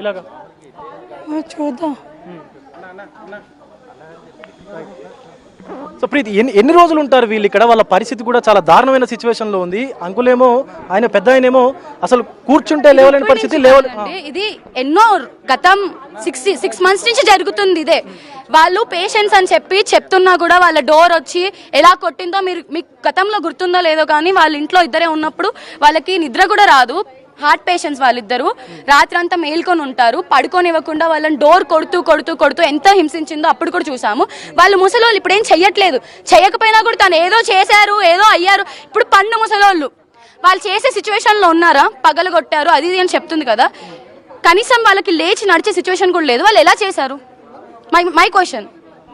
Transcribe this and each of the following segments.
ఇలాగా చూద్దాం. సో ప్రీతి ఎన్ని రోజులు ఉంటారు వీళ్ళు ఇక్కడ? వాళ్ళ పరిస్థితి కూడా చాలా దారుణమైన సిచ్యువేషన్ లో ఉంది. అంకులేమో ఆయన పెద్ద ఆయనేమో అసలు కూర్చుంటే లేవలేని పరిస్థితి ఇది ఎన్నో గతం 6 months నుంచి జరుగుతుంది ఇదే. వాళ్ళు పేషెంట్స్ అని చెప్పి చెప్తున్నా కూడా వాళ్ళ డోర్ వచ్చి ఎలా కొట్టిందో మీకు గతంలో గుర్తుందో లేదో కానీ వాళ్ళ ఇంట్లో ఇద్దరే ఉన్నప్పుడు వాళ్ళకి నిద్ర కూడా రాదు. హార్ట్ పేషెంట్స్ వాళ్ళిద్దరు రాత్రంతా మేల్కొని ఉంటారు. పడుకోనివ్వకుండా వాళ్ళని డోర్ కొడుతూ ఎంత హింసించిందో అప్పుడు కూడా చూసాము. వాళ్ళు ముసలోళ్ళు ఇప్పుడు ఏం చెయ్యట్లేదు. చేయకపోయినా కూడా తను ఏదో చేశారు, ఏదో అయ్యారు. ఇప్పుడు పండు ముసలోళ్ళు వాళ్ళు చేసే సిచ్యువేషన్లో ఉన్నారా? పగలు కొట్టారు అది అని చెప్తుంది కదా, కనీసం వాళ్ళకి లేచి నడిచే సిచ్యువేషన్ కూడా లేదు. వాళ్ళు ఎలా చేశారు? My question.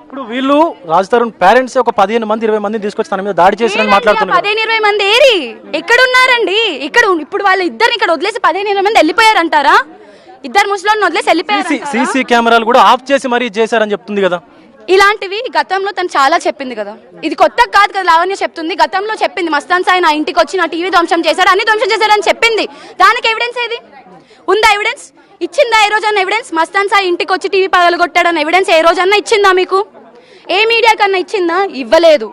ఇప్పుడు వీళ్ళు రాజ్ తరుణ్ పేరెంట్స్ ఒక 15 మంది 20 మందిని తీసుకొచ్చి తన మీద దాడి చేశారని మాట్లాడుతున్నారు. 15-20 మంది ఏరి ఎక్కడ ఉన్నారండి? ఇప్పుడు వాళ్ళ ఇద్దరు ఇక్కడ వదిలేసి 15-20 మంది వెళ్ళిపోయారంటారా? ఇద్దరు ముసలోళ్ళని వదిలేసి వెళ్ళిపోయారు. సీసీ కెమెరాలు కూడా ఆఫ్ చేసి మరీ చేశారని చెప్తుంది కదా. ఇలాంటివి గతంలో తను చాలా చెప్పింది కదా, ఇది కొత్త కాదు కదా. లావణ్య చెప్తుంది, గతంలో చెప్పింది మస్తాన్ సాయి నా ఇంటికి వచ్చి నా టీవీ ధ్వంసం చేశారు, అన్ని ధ్వంసం చేశారని చెప్పింది. దానికి ఎవిడెన్స్ ఏది ఉందా? ఎవిడెన్స్ ఇచ్చిందా ఏ రోజన్నా? ఎవిడెన్స్ మస్తాన్ సాయి ఇంటికి వచ్చి టీవీ పగలగొట్టాడన్న ఎవిడెన్స్ ఏ రోజన్నా ఇచ్చిందా మీకు? ఏ మీడియా కన్నా ఇచ్చిందా? ఇవ్వలేదు.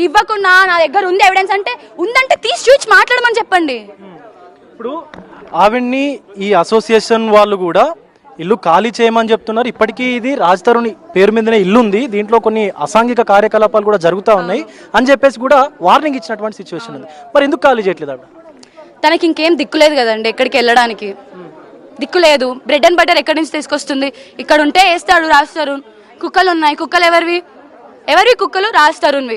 ఇవ్వకుండా నా దగ్గర ఉంది ఎవిడెన్స్ అంటే ఉందంటే తీసి చూచి మాట్లాడమని చెప్పండి. ఇప్పుడు ఆవిడ్ని ఈ అసోసియేషన్ వాళ్ళు కూడా ఇల్లు ఖాళీ చేయమని చెప్తున్నారు. ఇప్పటికీ ఇది రాజ్ తరుణ్ పేరు మీదనే ఇల్లు ఉంది, దీంట్లో కొన్ని అసాంఘిక కార్యకలాపాలు కూడా జరుగుతూ ఉన్నాయి అని చెప్పేసి కూడా వార్నింగ్ ఇచ్చినటువంటి సిచ్యువేషన్ ఉంది. మరి ఎందుకు ఖాళీ చేయట్లేదు ఆవిడ? తనకి ఇంకేం దిక్కులేదు కదండి, ఎక్కడికి వెళ్ళడానికి దిక్కు లేదు. బ్రెడ్ అండ్ బటర్ ఎక్కడి నుంచి తీసుకొస్తుంది? ఇక్కడ ఉంటే వేస్తాడు రాజ్ తరుణ్. కుక్కలు ఉన్నాయి, కుక్కలు ఎవరివి కుక్కలు? రాజ్ తరుణ్వి.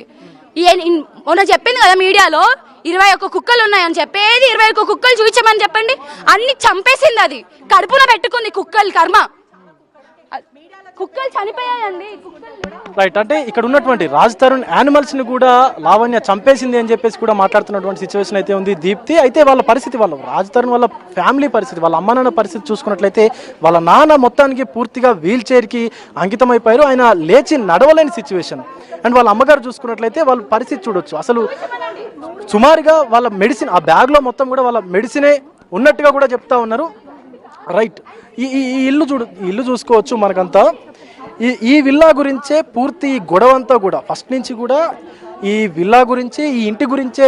మొన్న చెప్పింది కదా మీడియాలో 21 కుక్కలు ఉన్నాయని చెప్పేది. 21 కుక్కలు చూపించమని చెప్పండి. అన్ని చంపేసింది, అది కడుపున పెట్టుకుంది కుక్కలు. కర్మ, కుక్కలు చనిపోయాయండి. రైట్. అంటే ఇక్కడ ఉన్నటువంటి రాజ్ తరుణ్ యానిమల్స్ ని కూడా లావణ్య చంపేసింది అని చెప్పేసి కూడా మాట్లాడుతున్నటువంటి సిచ్యువేషన్ అయితే ఉంది దీప్తి. అయితే వాళ్ళ పరిస్థితి, వాళ్ళ రాజ్ తరుణ్ వాళ్ళ ఫ్యామిలీ పరిస్థితి, వాళ్ళ అమ్మ నాన్న పరిస్థితి చూసుకున్నట్లయితే వాళ్ళ నాన్న మొత్తానికి పూర్తిగా వీల్ చైర్ కి అంకితం అయిపోయారు. ఆయన లేచి నడవలేని సిచ్యువేషన్. అండ్ వాళ్ళ అమ్మగారు చూసుకున్నట్లయితే వాళ్ళ పరిస్థితి చూడొచ్చు. అసలు సుమారుగా వాళ్ళ మెడిసిన్ ఆ బ్యాగ్ లో మొత్తం కూడా వాళ్ళ మెడిసినే ఉన్నట్టుగా కూడా చెప్తా ఉన్నారు. రైట్. ఈ ఇల్లు చూసుకోవచ్చు మనకంతా. ఈ విల్లా గురించే పూర్తి గొడవ అంతా కూడా ఫస్ట్ నుంచి కూడా ఈ విల్లా గురించి, ఈ ఇంటి గురించే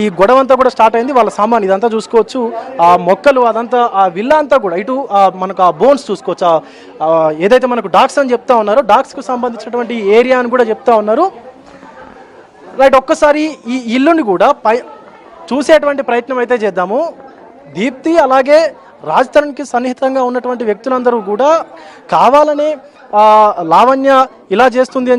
ఈ గొడవ అంతా కూడా స్టార్ట్ అయింది. వాళ్ళ సామాన్ ఇదంతా చూసుకోవచ్చు, ఆ మొక్కలు అదంతా, ఆ విల్లా అంతా కూడా. ఇటు మనకు ఆ బోన్స్ చూసుకోవచ్చు, ఏదైతే మనకు డాగ్స్ అని చెప్తా ఉన్నారో డాగ్స్కు సంబంధించినటువంటి ఏరియా అని కూడా చెప్తా ఉన్నారు. రైట్. ఒక్కసారి ఈ ఇల్లుని కూడా చూసేటువంటి ప్రయత్నం అయితే చేద్దాము. దీప్తి అలాగే రాజ్ తరుణ్కి సన్నిహితంగా ఉన్నటువంటి వ్యక్తులందరూ కూడా కావాలనే లావణ్య ఇలా చేస్తుంది అని చెప్పి